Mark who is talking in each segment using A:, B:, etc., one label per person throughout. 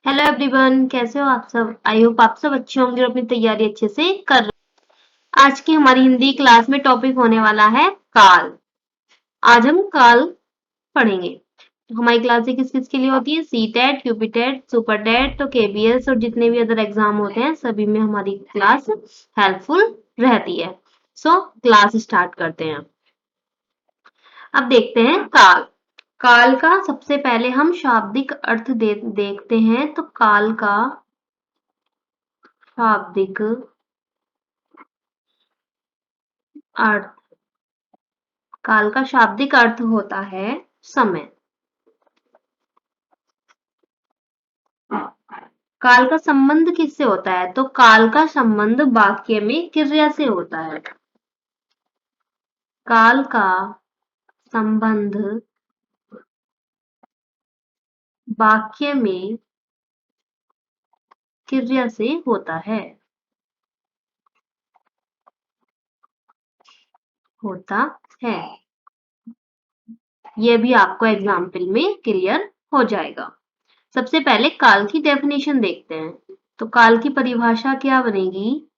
A: Hello everyone, कैसे हो आप सब। आई होप आप सब अच्छे होंगे और अपनी तैयारी अच्छे से कर रहे हैं। आज की हमारी हिंदी क्लास में टॉपिक होने वाला है काल। आज हम काल पढ़ेंगे। हमारी क्लासें किस किस के लिए होती है? C TET, UP TET, super TET, तो केबीएस और जितने भी अदर एग्जाम होते हैं सभी में हमारी क्लास हेल्पफुल रहती है। सो क्लास स्टार्ट करते हैं। अब देखते हैं काल। काल का सबसे पहले हम शाब्दिक अर्थ देखते हैं। तो काल का शाब्दिक अर्थ, काल का शाब्दिक अर्थ होता है समय। काल का संबंध किससे होता है? तो काल का संबंध वाक्य में क्रिया से होता है। काल का संबंध वाक्य में क्रिया से होता है। होता है। यह भी आपको एग्जाम्पल में क्लियर हो जाएगा। सबसे पहले काल की डेफिनेशन देखते हैं। तो काल की परिभाषा क्या बनेगी?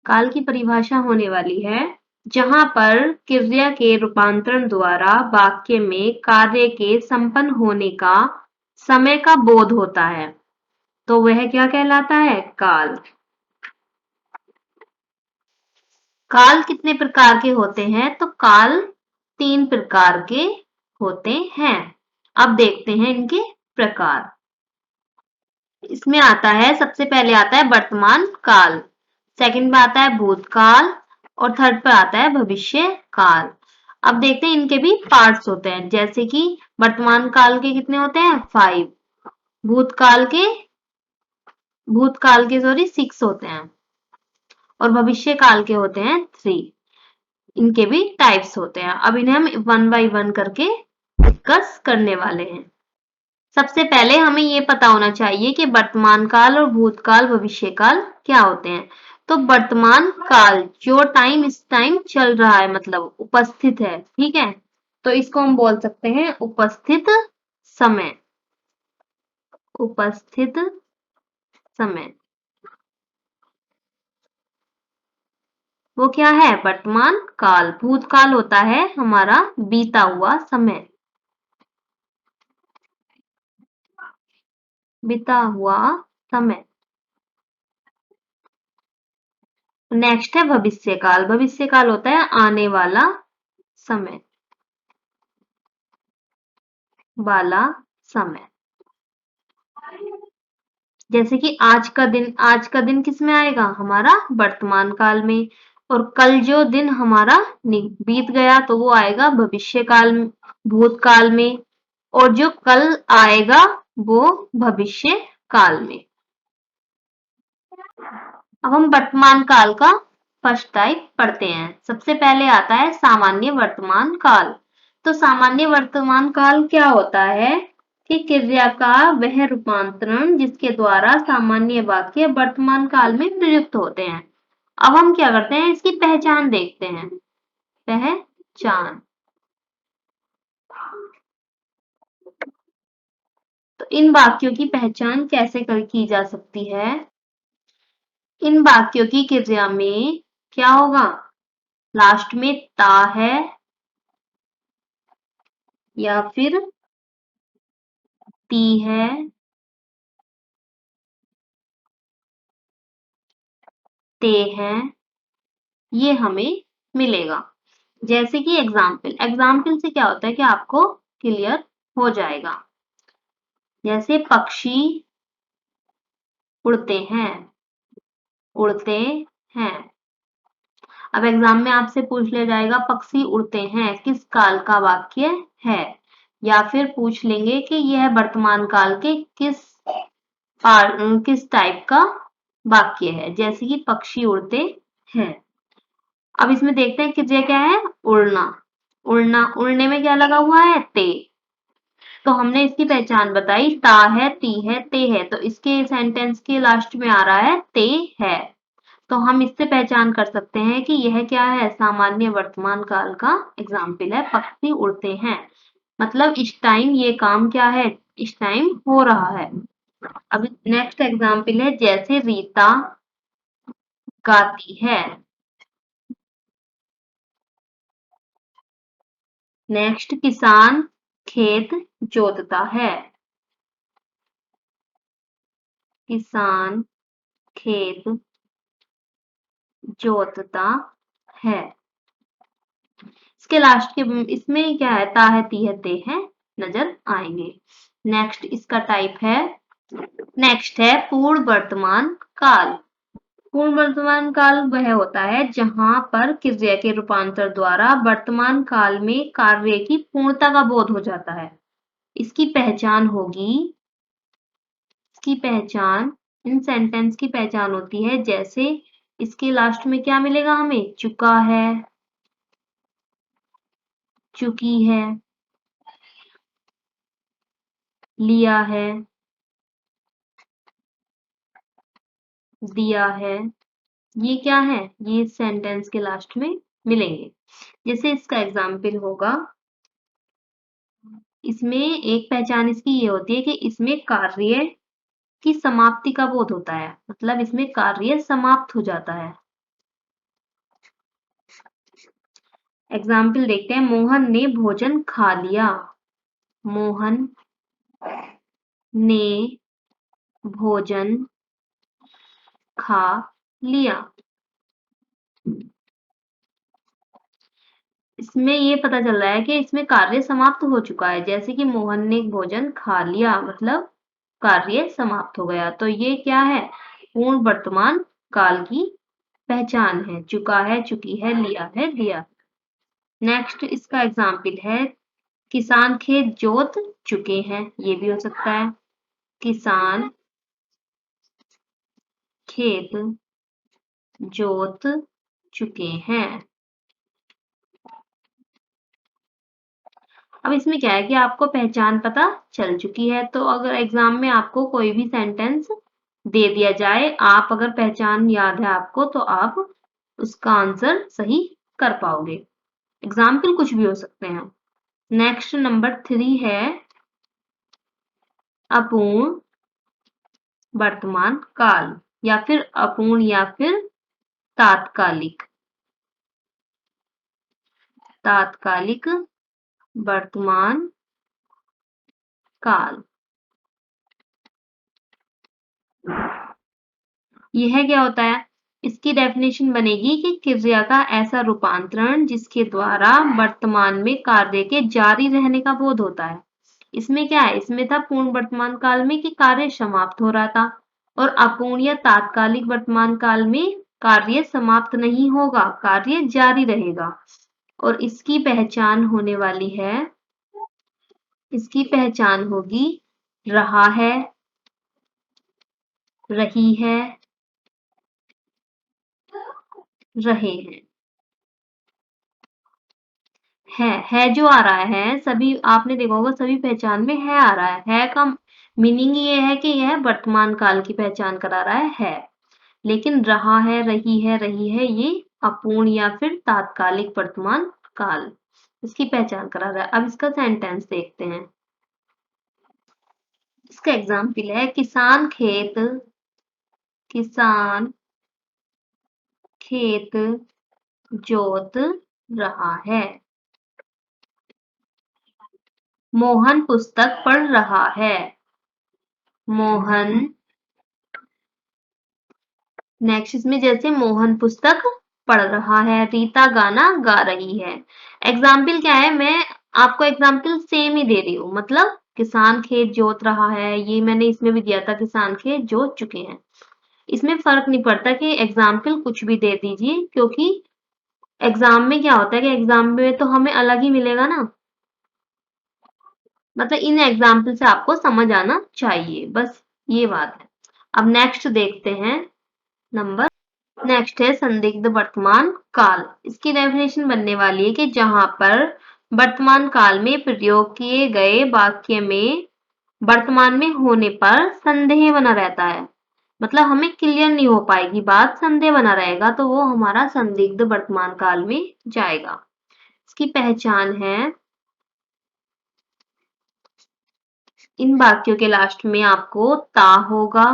A: काल की परिभाषा होने वाली है जहां पर क्रिया के रूपांतरण द्वारा वाक्य में कार्य के संपन्न होने का समय का बोध होता है, तो वह क्या कहलाता है? काल। काल कितने प्रकार के होते हैं? तो काल 3 प्रकार के होते हैं। अब देखते हैं इनके प्रकार। इसमें आता है, सबसे पहले आता है वर्तमान काल, सेकंड पे आता है भूतकाल और थर्ड पे आता है भविष्य काल। अब देखते हैं इनके भी पार्ट्स होते हैं, जैसे कि वर्तमान काल के कितने होते हैं? 5। भूतकाल के भूतकाल के सॉरी 6 होते हैं और भविष्य काल के होते हैं 3। इनके भी टाइप्स होते हैं। अब इन्हें हम वन बाय वन करके डिस्कस करने वाले हैं। सबसे पहले हमें ये पता होना चाहिए कि वर्तमान काल और भूतकाल भविष्य काल क्या होते हैं। तो वर्तमान काल जो टाइम इस टाइम चल रहा है, मतलब उपस्थित है, ठीक है, तो इसको हम बोल सकते हैं उपस्थित समय। उपस्थित समय वो क्या है? वर्तमान काल। भूतकाल होता है हमारा बीता हुआ समय। बीता हुआ समय। नेक्स्ट है भविष्य काल। भविष्य काल होता है आने वाला समय। वाला समय। जैसे कि आज का दिन किस में आएगा? हमारा वर्तमान काल में। और कल जो दिन हमारा बीत गया तो वो आएगा भविष्य काल, भूतकाल में। और जो कल आएगा वो भविष्य काल में। अब हम वर्तमान काल का फर्स्ट टाइप पढ़ते हैं। सबसे पहले आता है सामान्य वर्तमान काल। तो सामान्य वर्तमान काल क्या होता है कि क्रिया का वह रूपांतरण जिसके द्वारा सामान्य वाक्य वर्तमान काल में प्रयुक्त होते हैं। अब हम क्या करते हैं, इसकी पहचान देखते हैं। पहचान। तो इन वाक्यों की पहचान कैसे की जा सकती है? इन वाक्यों की क्रिया में क्या होगा? लास्ट में ता है या फिर ती है, ते हैं, ये हमें मिलेगा। जैसे कि एग्जाम्पल से क्या होता है कि आपको क्लियर हो जाएगा। जैसे पक्षी उड़ते हैं। उड़ते हैं। अब एग्जाम में आपसे पूछ लिया जाएगा पक्षी उड़ते हैं किस काल का वाक्य है, या फिर पूछ लेंगे कि यह वर्तमान काल के किस टाइप का वाक्य है, जैसे कि पक्षी उड़ते हैं। अब इसमें देखते हैं कि ये क्या है? उड़ना। उड़ना, उड़ने में क्या लगा हुआ है? ते। तो हमने इसकी पहचान बताई, ता है, ती है, ते है, तो इसके सेंटेंस के लास्ट में आ रहा है ते है। तो हम इससे पहचान कर सकते हैं कि यह क्या है? सामान्य वर्तमान काल का एग्जाम्पल है, पक्षी उड़ते हैं। मतलब इस टाइम ये काम क्या है, इस टाइम हो रहा है। अब नेक्स्ट एग्जाम्पल है, जैसे रीता गाती है। नेक्स्ट, किसान खेत जोतता है। किसान खेत जोतता है। इसके लास्ट के इसमें क्या है, ता है, ती है, ते है, नजर आएंगे। नेक्स्ट इसका टाइप है, नेक्स्ट है पूर्ण वर्तमान काल। पूर्ण वर्तमान काल वह होता है जहां पर क्रिया के रूपांतर द्वारा वर्तमान काल में कार्य की पूर्णता का बोध हो जाता है। इसकी पहचान होगी, इसकी पहचान, इन सेंटेंस की पहचान होती है, जैसे इसके लास्ट में क्या मिलेगा हमें, चुका है, चुकी है, लिया है, दिया है। ये क्या है, ये सेंटेंस के लास्ट में मिलेंगे। जैसे इसका एग्जाम्पल होगा, इसमें एक पहचान इसकी ये होती है कि इसमें कार्य की समाप्ति का बोध होता है, मतलब इसमें कार्य समाप्त हो जाता है। एग्जाम्पल देखते हैं, मोहन ने भोजन खा लिया। मोहन ने भोजन खा लिया। इसमें ये पता चल रहा है कि इसमें कार्य समाप्त हो चुका है, जैसे कि मोहन ने भोजन खा लिया, मतलब कार्य समाप्त हो गया। तो ये क्या है, पूर्ण वर्तमान काल की पहचान है, चुका है, चुकी है, लिया है, दिया। नेक्स्ट इसका एग्जाम्पल है, किसान खेत जोत चुके हैं। ये भी हो सकता है, किसान खेत जोत चुके हैं। अब इसमें क्या है कि आपको पहचान पता चल चुकी है, तो अगर एग्जाम में आपको कोई भी सेंटेंस दे दिया जाए, आप अगर पहचान याद है आपको, तो आप उसका आंसर सही कर पाओगे। एग्जाम्पल कुछ भी हो सकते हैं। नेक्स्ट नंबर 3 है, अपूर्ण वर्तमान काल, या फिर अपूर्ण, या फिर तात्कालिक। तात्कालिक वर्तमान काल। यह क्या होता है, इसकी डेफिनेशन बनेगी कि क्रिया का ऐसा रूपांतरण जिसके द्वारा वर्तमान में कार्य के जारी रहने का बोध होता है। इसमें क्या है, इसमें था पूर्ण वर्तमान काल में कि कार्य समाप्त हो रहा था, और अपूर्ण या तात्कालिक वर्तमान काल में कार्य समाप्त नहीं होगा, कार्य जारी रहेगा। और इसकी पहचान होने वाली है, इसकी पहचान होगी रहा है, रही रहे हैं। है जो आ रहा है, सभी आपने देखा होगा, सभी पहचान में है आ रहा है का मीनिंग ये है कि यह वर्तमान काल की पहचान करा रहा है। लेकिन रहा है, रही है, ये अपूर्ण या फिर तात्कालिक वर्तमान काल, इसकी पहचान करा रहा है। अब इसका सेंटेंस देखते हैं। इसका एग्जाम्पल है, किसान खेत जोत रहा है। मोहन पुस्तक पढ़ रहा है। मोहन, नेक्स्ट इसमें जैसे मोहन पुस्तक पढ़ रहा है, रीता गाना गा रही है। एग्जाम्पल क्या है, मैं आपको एग्जाम्पल सेम ही दे रही हूँ, मतलब किसान खेत जोत रहा है, ये मैंने इसमें भी दिया था, किसान खेत जोत चुके हैं। इसमें फर्क नहीं पड़ता कि एग्जाम्पल कुछ भी दे दीजिए, क्योंकि एग्जाम में क्या होता है कि एग्जाम में तो हमें अलग ही मिलेगा ना, मतलब इन एग्जाम्पल से आपको समझ आना चाहिए, बस ये बात है। अब नेक्स्ट देखते हैं, नंबर नेक्स्ट है संदिग्ध वर्तमान काल। इसकी डेफिनेशन बनने वाली है कि जहां पर वर्तमान काल में प्रयोग किए गए वाक्य में वर्तमान में होने पर संदेह बना रहता है, मतलब हमें क्लियर नहीं हो पाएगी बात, संदेह बना रहेगा, तो वो हमारा संदिग्ध वर्तमान काल में जाएगा। इसकी पहचान है, इन वाक्यों के लास्ट में आपको ता होगा,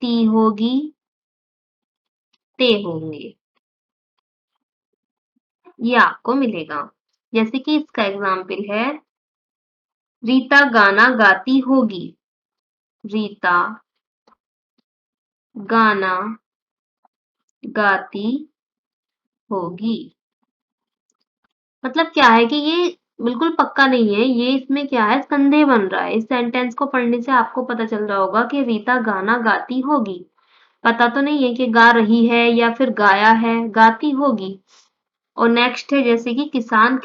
A: ती होगी, ते होंगे, ये आपको मिलेगा। जैसे कि इसका एग्जाम्पल है, रीता गाना गाती होगी, रीता गाना गाती होगी। मतलब क्या है कि ये बिल्कुल पक्का नहीं है, ये इसमें क्या है, संदेह बन रहा है। इस सेंटेंस को पढ़ने से आपको पता चल रहा होगा कि रीता गाना गाती होगी। पता तो नहीं है कि गा रही है या फिर गाया है, गाती होगी। और नेक्स्ट है जैसे कि किसान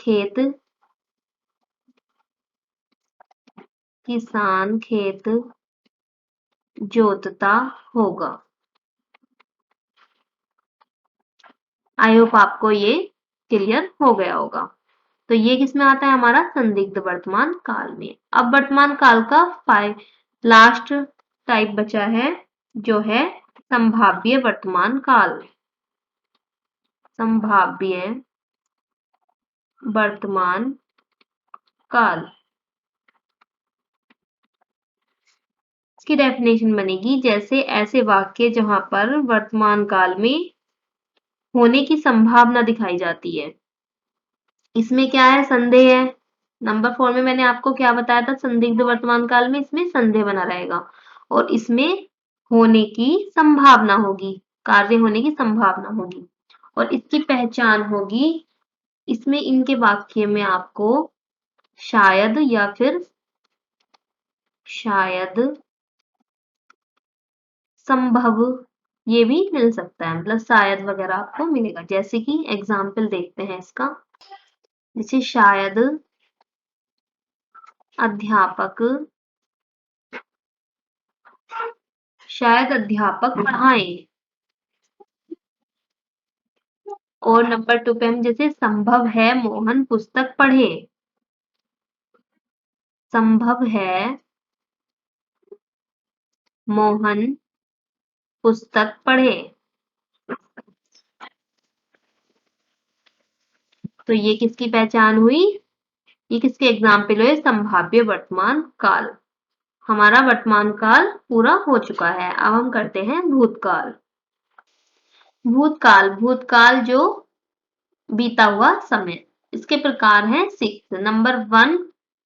A: खेत जोतता होगा। आई होप आपको ये क्लियर हो गया होगा। तो ये किसमें आता है, हमारा संदिग्ध वर्तमान काल में। अब वर्तमान काल का लास्ट टाइप बचा है, जो है संभाव्य वर्तमान काल। संभाव्य वर्तमान काल, इसकी डेफिनेशन बनेगी जैसे ऐसे वाक्य जहां पर वर्तमान काल में होने की संभावना दिखाई जाती है। इसमें क्या है, संदेह है। नंबर 4 में मैंने आपको क्या बताया था, संदिग्ध वर्तमान काल में इसमें संदेह बना रहेगा और इसमें होने की संभावना होगी, कार्य होने की संभावना होगी। और इसकी पहचान होगी, इसमें इनके वाक्य में आपको शायद या फिर शायद संभव ये भी मिल सकता है, मतलब शायद वगैरह आपको मिलेगा। जैसे कि एग्जाम्पल देखते हैं इसका, जैसे शायद अध्यापक पढ़ाएं। और नंबर 2 पे हम जैसे संभव है मोहन पुस्तक पढ़े, संभव है मोहन पुस्तक पढ़े। तो ये किसकी पहचान हुई, ये किसके एग्जाम्पल हुए, संभाव्य वर्तमान काल। हमारा वर्तमान काल पूरा हो चुका है। अब हम करते हैं भूतकाल। भूतकाल जो बीता हुआ समय। इसके प्रकार हैं 6। नंबर 1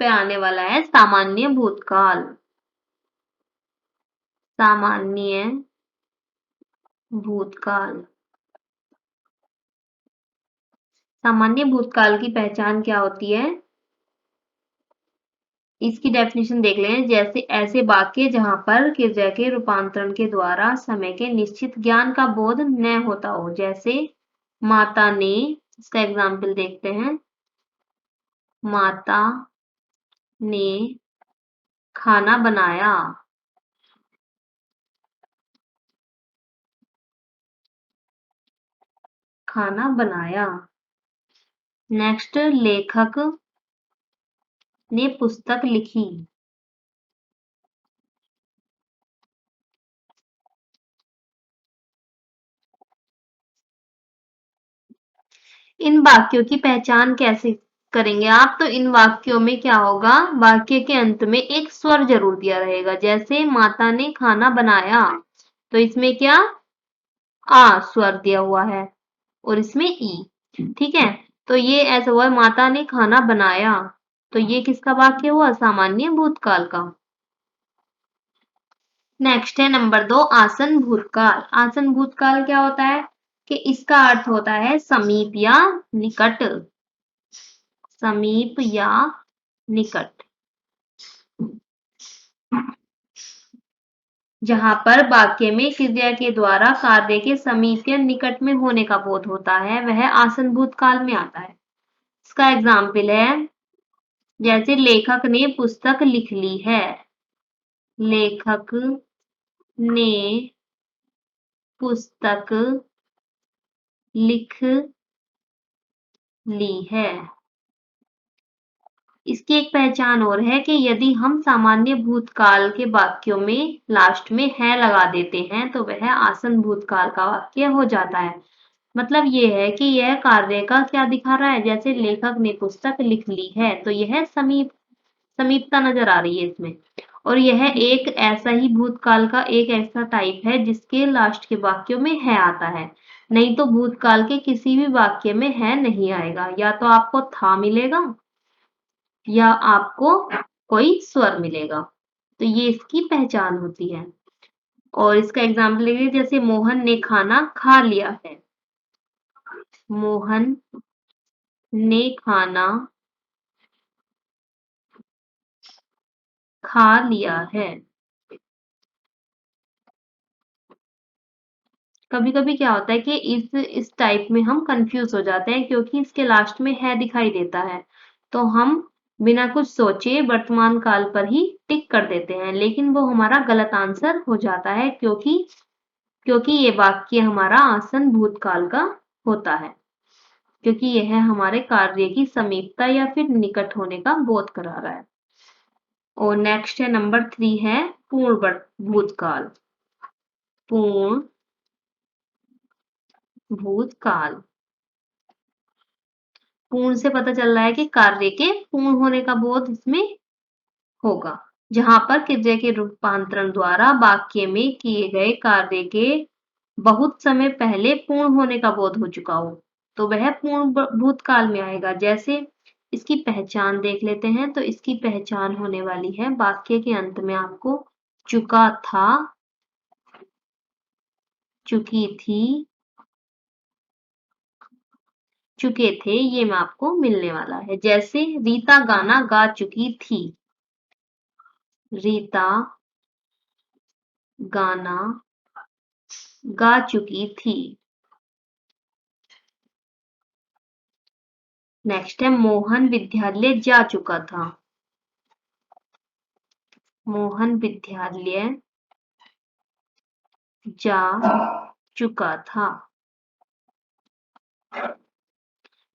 A: पे आने वाला है सामान्य भूतकाल। सामान्य भूतकाल, सामान्य भूतकाल की पहचान क्या होती है, इसकी डेफिनेशन देख लें। जैसे ऐसे वाक्य जहां पर क्रिया के रूपांतरण के द्वारा समय के निश्चित ज्ञान का बोध न होता हो। जैसे माता ने, इसका एग्जाम्पल देखते हैं, माता ने खाना बनाया, खाना बनाया। नेक्स्ट, लेखक ने पुस्तक लिखी। इन वाक्यों की पहचान कैसे करेंगे आप, तो इन वाक्यों में क्या होगा, वाक्य के अंत में एक स्वर जरूर दिया रहेगा। जैसे माता ने खाना बनाया, तो इसमें क्या आ स्वर दिया हुआ है और इसमें ई, ठीक है। तो ये ऐसा हुआ, माता ने खाना बनाया, तो ये किसका वाक्य हुआ, सामान्य भूतकाल का। नेक्स्ट है नंबर 2 आसन भूतकाल। आसन भूतकाल क्या होता है कि इसका अर्थ होता है समीप या निकट, समीप या निकट, जहां पर वाक्य में क्रिया के द्वारा कार्य के समीप या निकट में होने का बोध होता है, वह आसन भूतकाल में आता है। इसका एग्जाम्पल है, जैसे लेखक ने पुस्तक लिख ली है, लेखक ने पुस्तक लिख ली है। इसकी एक पहचान और है कि यदि हम सामान्य भूतकाल के वाक्यों में लास्ट में है लगा देते हैं तो वह आसन भूतकाल का वाक्य हो जाता है। मतलब ये है कि यह कार्य का क्या दिखा रहा है, जैसे लेखक ने पुस्तक लिख ली है तो यह समीपता नजर आ रही है इसमें। और यह एक ऐसा ही भूतकाल का एक ऐसा टाइप है जिसके लास्ट के वाक्यों में है आता है, नहीं तो भूतकाल के किसी भी वाक्य में है नहीं आएगा, या तो आपको था मिलेगा या आपको कोई स्वर मिलेगा। तो ये इसकी पहचान होती है। और इसका एग्जाम्पल लेंगे, जैसे मोहन ने खाना खा लिया है। मोहन ने खाना खा लिया है। कभी कभी क्या होता है कि इस टाइप में हम कंफ्यूज हो जाते हैं क्योंकि इसके लास्ट में है दिखाई देता है, तो हम बिना कुछ सोचे वर्तमान काल पर ही टिक कर देते हैं, लेकिन वो हमारा गलत आंसर हो जाता है क्योंकि क्योंकि ये वाक्य हमारा आसन भूतकाल का होता है, क्योंकि यह हमारे कार्य की समीपता या फिर निकट होने का बोध करा रहा है। और नेक्स्ट है नंबर 3 है पूर्ण भूतकाल। पूर्ण भूतकाल। पूर्ण से पता चल रहा है कि कार्य के पूर्ण होने का बोध इसमें होगा, जहां पर क्रिया के रूपांतरण द्वारा वाक्य में किए गए कार्य के बहुत समय पहले पूर्ण होने का बोध हो चुका हो, तो वह पूर्ण भूतकाल में आएगा। जैसे इसकी पहचान देख लेते हैं, तो इसकी पहचान होने वाली है वाक्य के अंत में आपको चुका था, चुकी थी, चुके थे, ये में आपको मिलने वाला है। जैसे रीता गाना गा चुकी थी। रीता गाना गा चुकी थी। नेक्स्ट है मोहन विद्यालय जा चुका था। मोहन विद्यालय जा चुका था।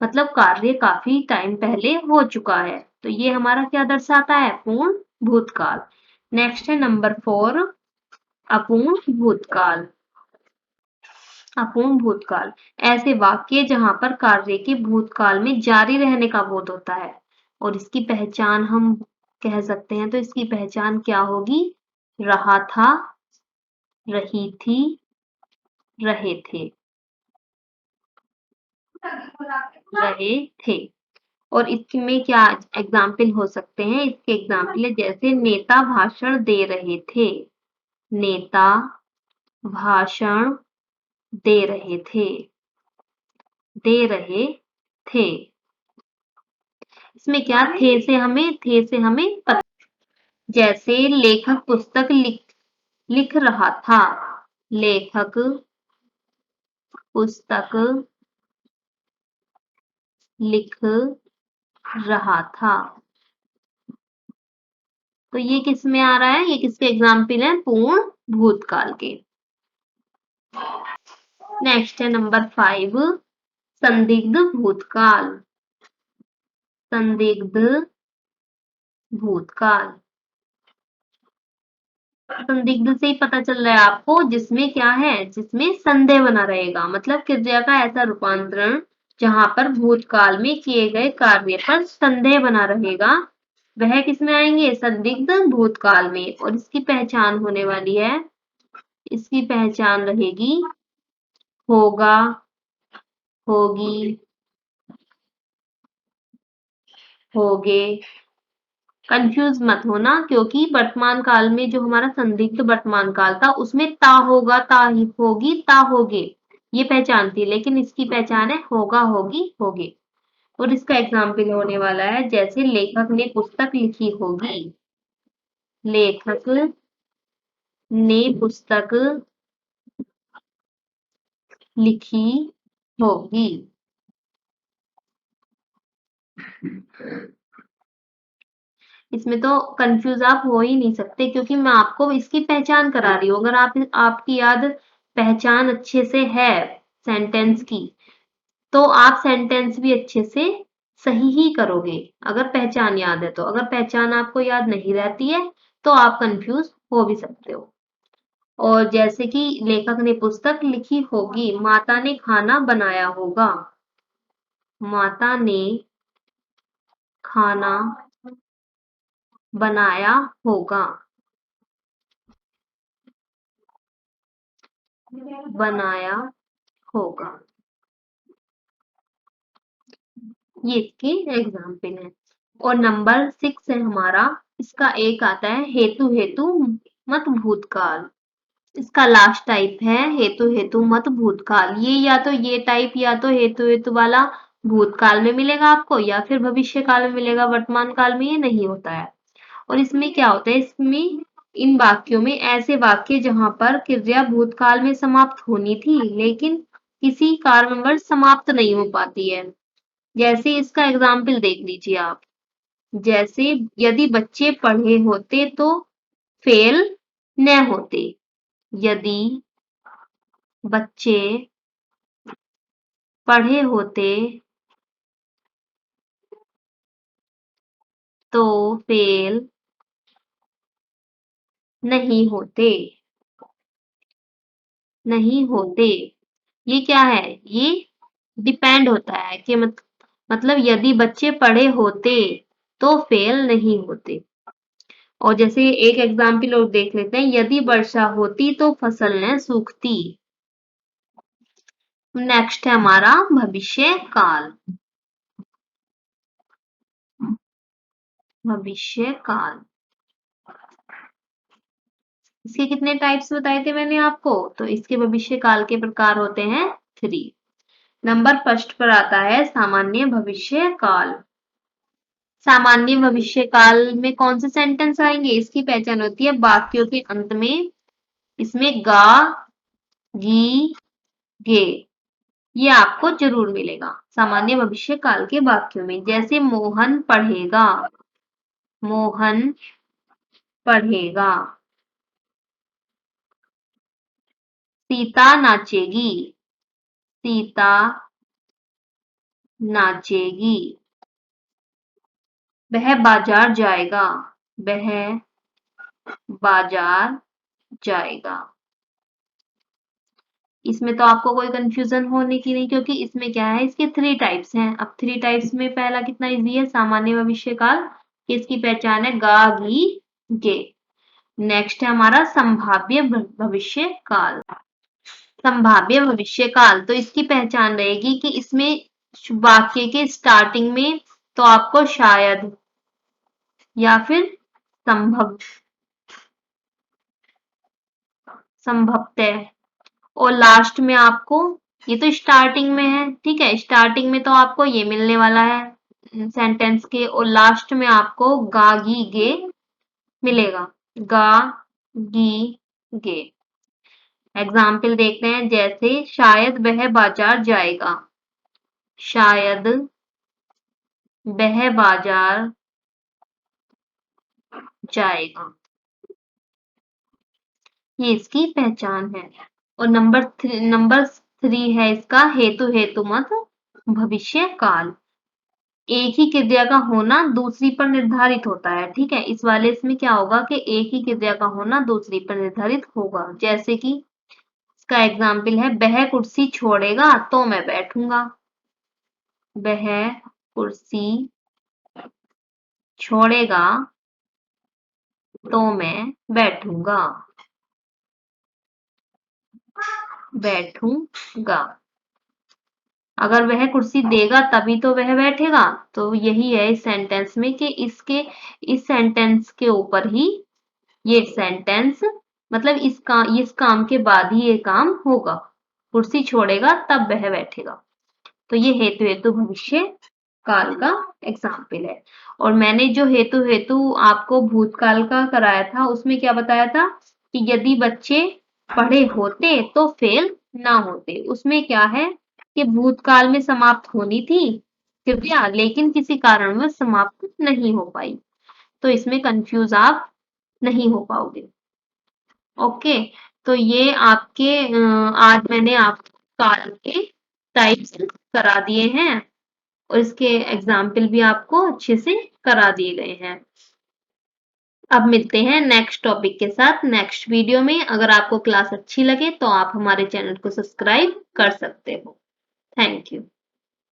A: मतलब कार्य काफी टाइम पहले हो चुका है, तो ये हमारा क्या दर्शाता है, पूर्ण भूतकाल। नेक्स्ट है नंबर 4 अपूर्ण भूतकाल। अपूर्ण भूतकाल ऐसे वाक्य जहां पर कार्य के भूतकाल में जारी रहने का बोध होता है, और इसकी पहचान हम कह सकते हैं, तो इसकी पहचान क्या होगी, रहा था, रही थी, रहे थे, रहे थे। और इसमें क्या एग्जाम्पल हो सकते हैं, इसके एग्जाम्पल है जैसे नेता भाषण दे रहे थे। नेता भाषण दे रहे थे, दे रहे थे। इसमें क्या थे से हमें पता, जैसे लेखक पुस्तक लिख रहा था। लेखक पुस्तक लिख रहा था। तो ये किस में आ रहा है, ये किसके एग्जाम्पल है, पूर्ण भूतकाल के। नेक्स्ट है नंबर 5 संदिग्ध भूतकाल। संदिग्ध भूतकाल। संदिग्ध से ही पता चल रहा है आपको, जिसमें क्या है, जिसमें संदेह बना रहेगा, मतलब क्रिया का ऐसा रूपांतरण जहां पर भूतकाल में किए गए कार्य पर संदेह बना रहेगा, वह किसमें आएंगे, संदिग्ध भूतकाल में। और इसकी पहचान होने वाली है, इसकी पहचान रहेगी होगा, होगी, होगे। कंफ्यूज मत होना, क्योंकि वर्तमान काल में जो हमारा संदिग्ध वर्तमान काल था उसमें ता होगा, ता ही होगी, ता होगे ये पहचान थी, लेकिन इसकी पहचान है होगा, होगी, होगे। और इसका एग्जाम्पल होने वाला है जैसे लेखक ने पुस्तक लिखी होगी। लेखक ने पुस्तक लिखी होगी। इसमें तो कंफ्यूज आप हो ही नहीं सकते, क्योंकि मैं आपको इसकी पहचान करा रही हूँ। अगर आपकी याद पहचान अच्छे से है सेंटेंस की, तो आप सेंटेंस भी अच्छे से सही ही करोगे, अगर पहचान याद है तो। अगर पहचान आपको याद नहीं रहती है तो आप कंफ्यूज हो भी सकते हो। और जैसे कि लेखक ने पुस्तक लिखी होगी, माता ने खाना बनाया होगा। माता ने खाना बनाया होगा। बनाया होगा। ये इसके एग्जाम्पल है। और नंबर 6 है हमारा, इसका एक आता है हेतु हेतु मत भूतकाल। इसका लास्ट टाइप है हेतु हेतु मत भूतकाल। ये या तो ये टाइप या तो हेतु हेतु वाला भूतकाल में मिलेगा आपको, या फिर भविष्य काल में मिलेगा। वर्तमान काल में ये नहीं होता है। और इसमें क्या होता है, इसमें इन वाक्यों में ऐसे वाक्य जहां पर क्रिया भूतकाल में समाप्त होनी थी लेकिन किसी कारणवश समाप्त नहीं हो पाती है। जैसे इसका एग्जाम्पल देख लीजिए आप। जैसे यदि बच्चे पढ़े होते तो फेल न होते। यदि बच्चे पढ़े होते तो फेल नहीं होते। नहीं होते। ये क्या है, ये डिपेंड होता है कि मतलब यदि बच्चे पढ़े होते तो फेल नहीं होते। और जैसे एक एग्जाम्पल और देख लेते हैं, यदि वर्षा होती तो फसल न सूखती। नेक्स्ट है हमारा भविष्य काल। भविष्य काल, इसके कितने टाइप्स बताए थे मैंने आपको, तो इसके भविष्य काल के प्रकार होते हैं 3। नंबर फर्स्ट पर आता है सामान्य भविष्य काल। सामान्य भविष्य काल में कौन से सेंटेंस आएंगे, इसकी पहचान होती है वाक्यों के अंत में इसमें गा, गी, गे, ये आपको जरूर मिलेगा सामान्य भविष्य काल के वाक्यों में। जैसे मोहन पढ़ेगा। मोहन पढ़ेगा। सीता नाचेगी। सीता नाचेगी। वह बाजार जाएगा। वह बाजार जाएगा। इसमें तो आपको कोई कंफ्यूजन होने की नहीं, क्योंकि इसमें क्या है, इसके 3 टाइप्स हैं। अब 3 टाइप्स में पहला कितना इजी है, सामान्य भविष्य काल, इसकी पहचान है गा, गी, गे। नेक्स्ट है हमारा संभाव्य भविष्य काल। संभाव्य भविष्य काल, तो इसकी पहचान रहेगी कि इसमें वाक्य के स्टार्टिंग में तो आपको शायद या फिर संभव, संभवतः, और लास्ट में आपको, ये तो स्टार्टिंग में है, ठीक है, स्टार्टिंग में तो आपको ये मिलने वाला है सेंटेंस के, और लास्ट में आपको गा, गी, गे मिलेगा। गा, गी, गे। एग्जाम्पल देखते हैं, जैसे शायद वह बाजार जाएगा। शायद वह बाजार जाएगा। ये इसकी पहचान है। और नंबर 3 है इसका हेतु हेतु मत भविष्य काल। एक ही क्रिया का होना दूसरी पर निर्धारित होता है, ठीक है। इस वाले इसमें क्या होगा कि एक ही क्रिया का होना दूसरी पर निर्धारित होगा। जैसे कि इसका एग्जाम्पल है, वह कुर्सी छोड़ेगा तो मैं बैठूंगा। वह कुर्सी छोड़ेगा तो मैं बैठूंगा। बैठूंगा। अगर वह कुर्सी देगा तभी तो वह बैठेगा। तो यही है इस सेंटेंस में कि इस सेंटेंस के ऊपर ही ये सेंटेंस, मतलब इस काम के बाद ही ये काम होगा। कुर्सी छोड़ेगा तब वह बैठेगा। तो ये हेतु हेतु भविष्य काल का एग्जाम्पल है। और मैंने जो हेतु हेतु आपको भूतकाल का कराया था उसमें क्या बताया था कि यदि बच्चे पढ़े होते तो फेल ना होते। उसमें क्या है कि भूतकाल में समाप्त होनी थी कृपया, लेकिन किसी कारण में समाप्त नहीं हो पाई। तो इसमें कंफ्यूज आप नहीं हो पाओगे। ओके, तो ये आपके आज मैंने आपको काल के टाइप्स करा दिए हैं और इसके एग्जाम्पल भी आपको अच्छे से करा दिए गए हैं। अब मिलते हैं नेक्स्ट टॉपिक के साथ नेक्स्ट वीडियो में। अगर आपको क्लास अच्छी लगे तो आप हमारे चैनल को सब्सक्राइब कर सकते हो। Thank you.